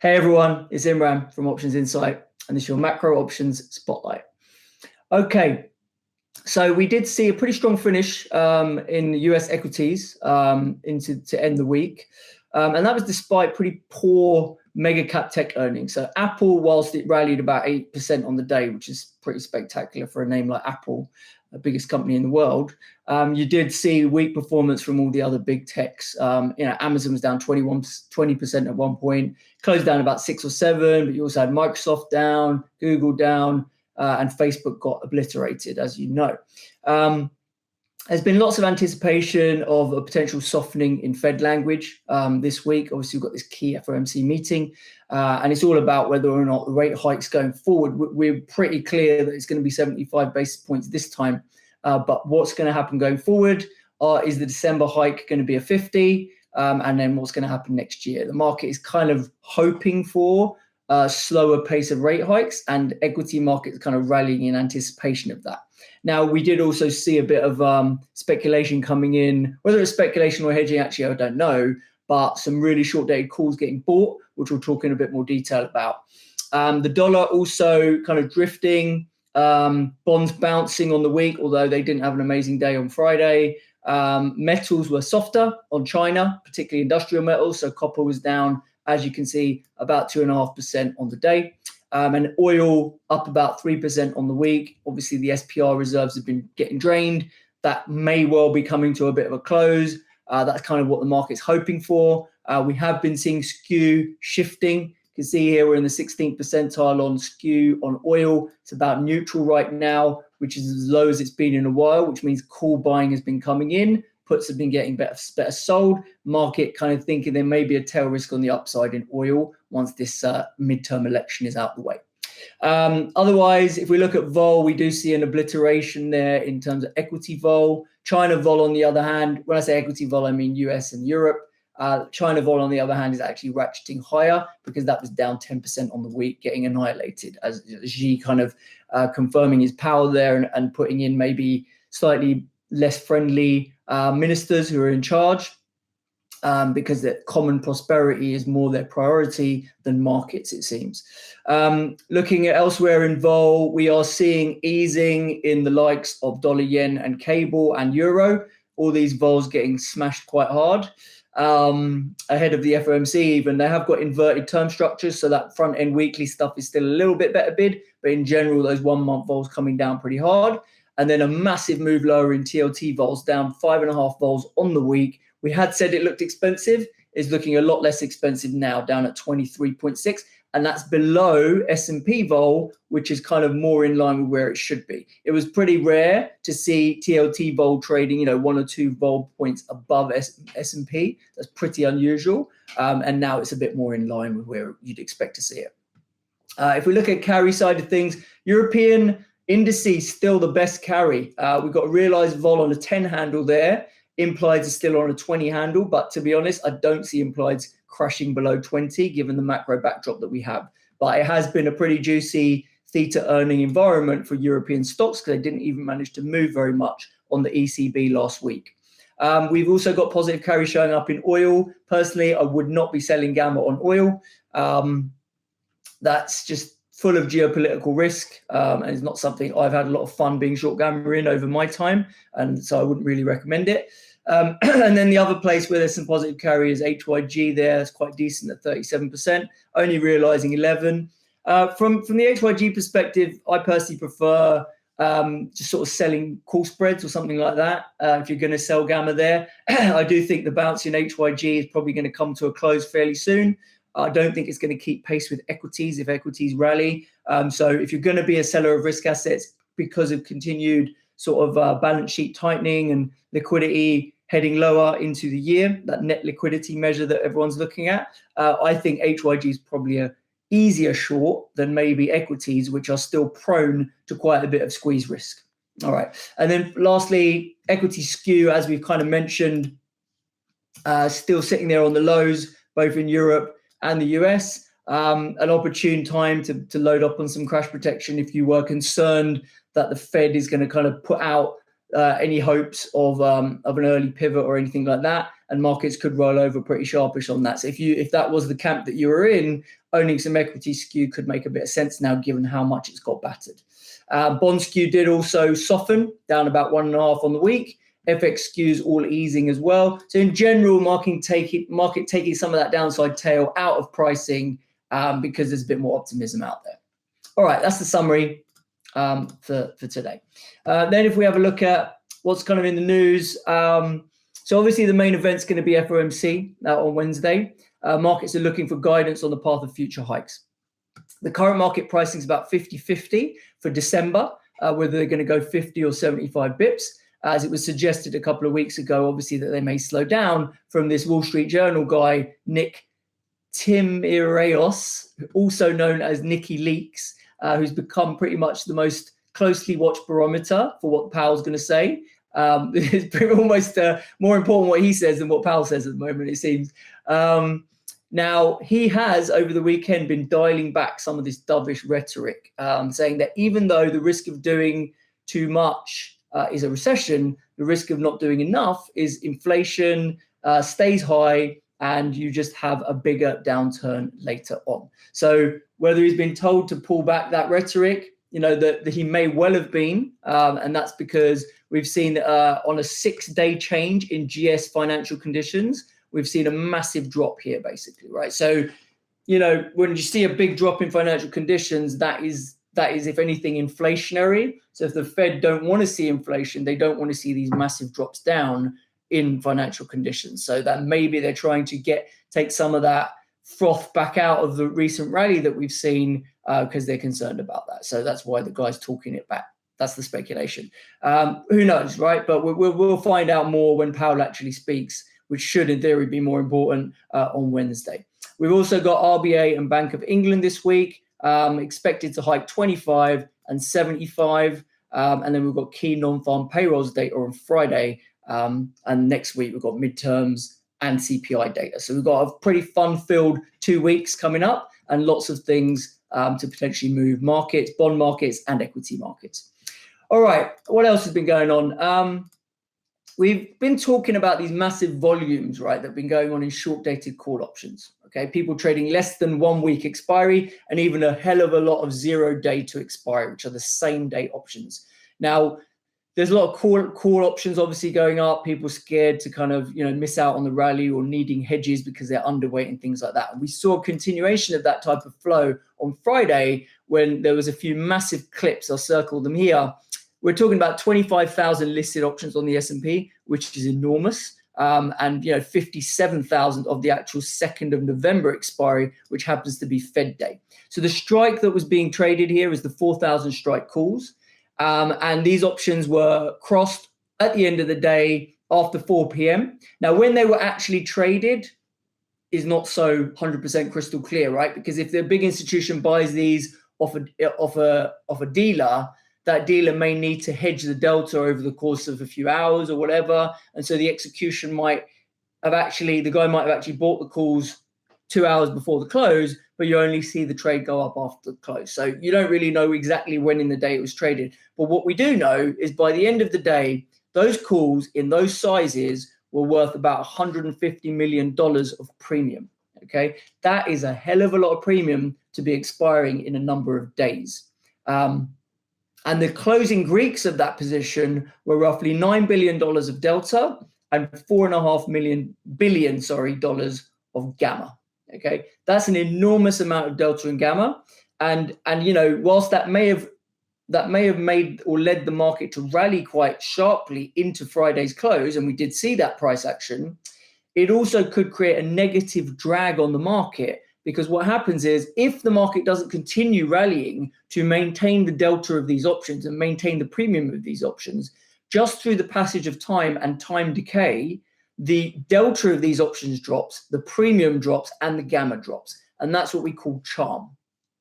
Hey everyone, it's Imran from Options Insight, and this is your macro options spotlight. Okay, so we did see a pretty strong finish in US equities to end the week, and that was despite pretty poor mega cap tech earnings. So Apple, whilst it rallied about 8% on the day, which is pretty spectacular for a name like Apple, the biggest company in the world, you did see weak performance from all the other big techs. Amazon was down 20% at one point, closed down about 6 or 7, but you also had Microsoft down, Google down, and Facebook got obliterated, as you know. There's been lots of anticipation of a potential softening in Fed language this week. Obviously, we've got this key FOMC meeting, and it's all about whether or not the rate hikes going forward. We're pretty clear that it's going to be 75 basis points this time, but what's going to happen going forward is the December hike going to be a 50, and then what's going to happen next year? The market is kind of hoping for a slower pace of rate hikes, and equity markets kind of rallying in anticipation of that. Now, we did also see a bit of speculation coming in, whether it's speculation or hedging, actually, I don't know, but some really short-dated calls getting bought, which we'll talk in a bit more detail about. The dollar also kind of drifting, bonds bouncing on the week, although they didn't have an amazing day on Friday. Metals were softer on China, particularly industrial metals, so copper was down, as you can see, about 2.5% on the day. And oil up about 3% on the week. Obviously, the SPR reserves have been getting drained. That may well be coming to a bit of a close. That's kind of what the market's hoping for. We have been seeing skew shifting. You can see here we're in the 16th percentile on skew on oil. It's about neutral right now, which is as low as it's been in a while, which means call buying has been coming in. Puts have been getting better sold. Market kind of thinking there may be a tail risk on the upside in oil once this midterm election is out the way. Otherwise, if we look at vol, we do see an obliteration there in terms of equity vol. China vol, on the other hand, when I say equity vol, I mean US and Europe. China vol, on the other hand, is actually ratcheting higher because that was down 10% on the week, getting annihilated as Xi kind of confirming his power there and putting in maybe slightly less friendly ministers who are in charge because that common prosperity is more their priority than markets, it seems. Looking at elsewhere in vol, we are seeing easing in the likes of dollar, yen, and cable and euro. All these vols getting smashed quite hard ahead of the FOMC even. They have got inverted term structures, so that front end weekly stuff is still a little bit better bid, but in general, those 1 month vols coming down pretty hard. And then a massive move lower in TLT vols, down 5.5 vols on the week. We had said it looked expensive. It's looking a lot less expensive now, down at 23.6. And that's below S&P vol, which is kind of more in line with where it should be. It was pretty rare to see TLT vol trading, 1 or 2 vol points above S&P. That's pretty unusual. And now it's a bit more in line with where you'd expect to see it. If we look at carry side of things, European indices still the best carry. We've got a realized vol on a 10 handle there. Implieds are still on a 20 handle, but to be honest, I don't see implieds crashing below 20 given the macro backdrop that we have. But it has been a pretty juicy theta earning environment for European stocks because they didn't even manage to move very much on the ECB last week. We've also got positive carry showing up in oil. Personally, I would not be selling gamma on oil. That's just full of geopolitical risk, and it's not something I've had a lot of fun being short gamma in over my time, and so I wouldn't really recommend it. And then the other place where there's some positive carry is HYG there. It's quite decent at 37%, only realizing 11. From the HYG perspective, I personally prefer just sort of selling call spreads or something like that if you're going to sell gamma there. I do think the bounce in HYG is probably going to come to a close fairly soon. I don't think it's going to keep pace with equities if equities rally. So if you're going to be a seller of risk assets because of continued sort of balance sheet tightening and liquidity heading lower into the year, that net liquidity measure that everyone's looking at, I think HYG is probably a easier short than maybe equities, which are still prone to quite a bit of squeeze risk. All right. And then lastly, equity skew, as we've kind of mentioned, still sitting there on the lows, both in Europe and the US. An opportune time to load up on some crash protection if you were concerned that the Fed is going to kind of put out any hopes of an early pivot or anything like that. and markets could roll over pretty sharpish on that. So if that was the camp that you were in, owning some equity skew could make a bit of sense now, given how much it's got battered. Bond skew did also soften, down about 1.5 on the week. FX skews all easing as well. So in general, market taking some of that downside tail out of pricing because there's a bit more optimism out there. All right, that's the summary for today. Then if we have a look at what's kind of in the news, so obviously the main event's going to be FOMC on Wednesday. Markets are looking for guidance on the path of future hikes. The current market pricing is about 50-50 for December, whether they're going to go 50 or 75 bips. As it was suggested a couple of weeks ago, obviously, that they may slow down from this Wall Street Journal guy, Nick Timiraos, also known as Nicky Leaks, who's become pretty much the most closely watched barometer for what Powell's going to say. It's almost more important what he says than what Powell says at the moment, it seems. Now, he has, over the weekend, been dialing back some of this dovish rhetoric, saying that even though the risk of doing too much is a recession, the risk of not doing enough is inflation stays high and you just have a bigger downturn later on. So whether he's been told to pull back that rhetoric, that he may well have been, and that's because we've seen on a 6-day change in GS financial conditions, we've seen a massive drop here, basically, right? So, when you see a big drop in financial conditions, that is, if anything, inflationary. So if the Fed don't want to see inflation, they don't want to see these massive drops down in financial conditions. So that maybe they're trying to take some of that froth back out of the recent rally that we've seen because they're concerned about that. So that's why the guy's talking it back. That's the speculation. Who knows, right? But we'll find out more when Powell actually speaks, which should, in theory, be more important on Wednesday. We've also got RBA and Bank of England this week. Expected to hike 25 and 75. And then we've got key non-farm payrolls data on Friday. And next week, we've got midterms and CPI data. So we've got a pretty fun-filled 2 weeks coming up and lots of things to potentially move markets, bond markets, and equity markets. All right, what else has been going on? We've been talking about these massive volumes, right, that have been going on in short-dated call options. Okay, people trading less than 1 week expiry and even a hell of a lot of 0 day to expiry, which are the same day options. Now, there's a lot of call options obviously going up. People scared to kind of miss out on the rally or needing hedges because they're underweight and things like that. And we saw a continuation of that type of flow on Friday when there was a few massive clips. I'll circle them here. We're talking about 25,000 listed options on the S&P, which is enormous. And 57,000 of the actual 2nd of November expiry, which happens to be Fed day. So the strike that was being traded here is the 4,000 strike calls. And these options were crossed at the end of the day after 4 p.m. Now, when they were actually traded is not so 100% crystal clear, right? Because if the big institution buys these off a dealer, that dealer may need to hedge the delta over the course of a few hours or whatever. And so the execution the guy might have actually bought the calls 2 hours before the close, but you only see the trade go up after the close. So you don't really know exactly when in the day it was traded. But what we do know is by the end of the day, those calls in those sizes were worth about $150 million of premium. Okay, that is a hell of a lot of premium to be expiring in a number of days. And the closing Greeks of that position were roughly $9 billion of delta and $4.5 billion of gamma. Okay, that's an enormous amount of delta and gamma. And whilst that may have made or led the market to rally quite sharply into Friday's close, and we did see that price action, it also could create a negative drag on the market. Because what happens is if the market doesn't continue rallying to maintain the delta of these options and maintain the premium of these options, just through the passage of time and time decay, the delta of these options drops, the premium drops, and the gamma drops. And that's what we call charm.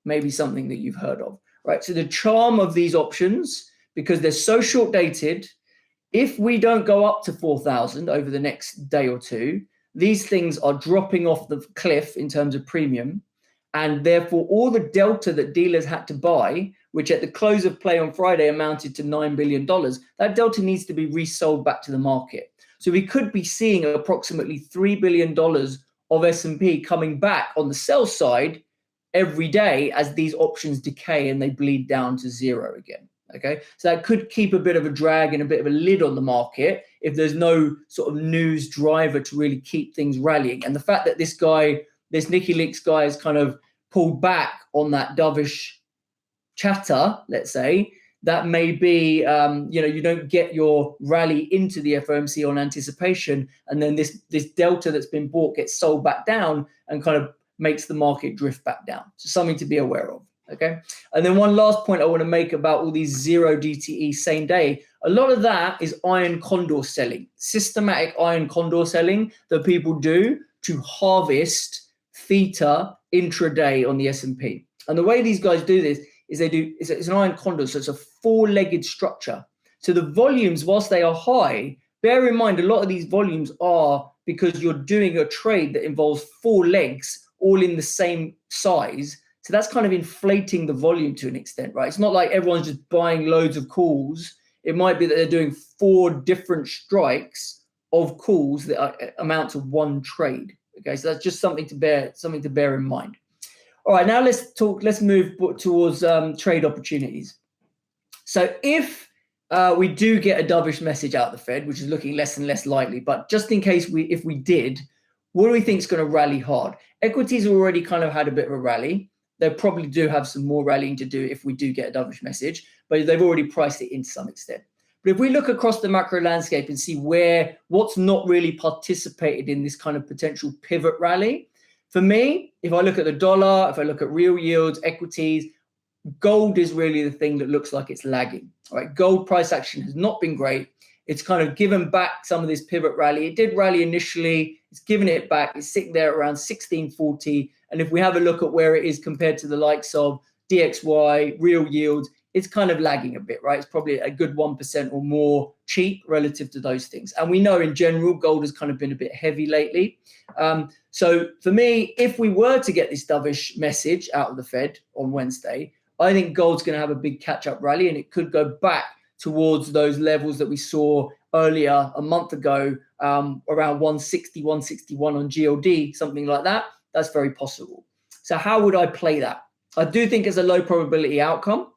Maybe something that you've heard of, right? So the charm of these options, because they're so short dated, if we don't go up to 4,000 over the next day or two, these things are dropping off the cliff in terms of premium. And therefore, all the delta that dealers had to buy, which at the close of play on Friday amounted to $9 billion, that delta needs to be resold back to the market. So we could be seeing approximately $3 billion of S&P coming back on the sell side every day as these options decay and they bleed down to zero again. Okay, so that could keep a bit of a drag and a bit of a lid on the market if there's no sort of news driver to really keep things rallying. And the fact that this guy, this Nicky Leaks guy, has kind of pulled back on that dovish chatter, let's say, that may be, you don't get your rally into the FOMC on anticipation, and then this delta that's been bought gets sold back down and kind of makes the market drift back down. So something to be aware of. Okay. And then one last point I want to make about all these zero DTE same day. A lot of that is iron condor selling, systematic iron condor selling that people do to harvest theta intraday on the S&P. And the way these guys do this is it's an iron condor, so it's a four-legged structure. So the volumes, whilst they are high, bear in mind a lot of these volumes are because you're doing a trade that involves four legs all in the same size. So that's kind of inflating the volume to an extent, right? It's not like everyone's just buying loads of calls. It might be that they're doing four different strikes of calls that amount to one trade. Okay, so that's just something to bear in mind. All right, now let's move towards trade opportunities. So if we do get a dovish message out of the Fed, which is looking less and less likely, but just in case if we did, what do we think is going to rally hard? Equities already kind of had a bit of a rally. They probably do have some more rallying to do if we do get a dovish message, but they've already priced it in to some extent. But if we look across the macro landscape and see what's not really participated in this kind of potential pivot rally, for me, if I look at the dollar, if I look at real yields, equities, gold is really the thing that looks like it's lagging. All right, gold price action has not been great. It's kind of given back some of this pivot rally. It did rally initially. It's given it back. It's sitting there around 1640. And if we have a look at where it is compared to the likes of DXY, real yields, it's kind of lagging a bit, right? It's probably a good 1% or more cheap relative to those things. And we know in general, gold has kind of been a bit heavy lately. So for me, if we were to get this dovish message out of the Fed on Wednesday, I think gold's going to have a big catch-up rally, and it could go back towards those levels that we saw earlier a month ago, around 160, 161 on GLD, something like that. That's very possible. So how would I play that? I do think it's a low probability outcome.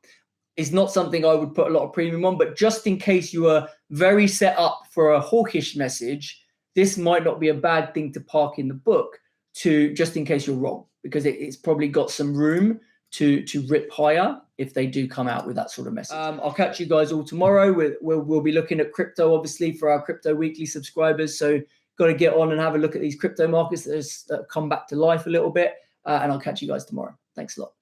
It's not something I would put a lot of premium on, but just in case you are very set up for a hawkish message, this might not be a bad thing to park in the book just in case you're wrong, because it's probably got some room to rip higher if they do come out with that sort of message. I'll catch you guys all tomorrow. We'll be looking at crypto, obviously, for our Crypto Weekly subscribers. So got to get on and have a look at these crypto markets that have come back to life a little bit. And I'll catch you guys tomorrow. Thanks a lot.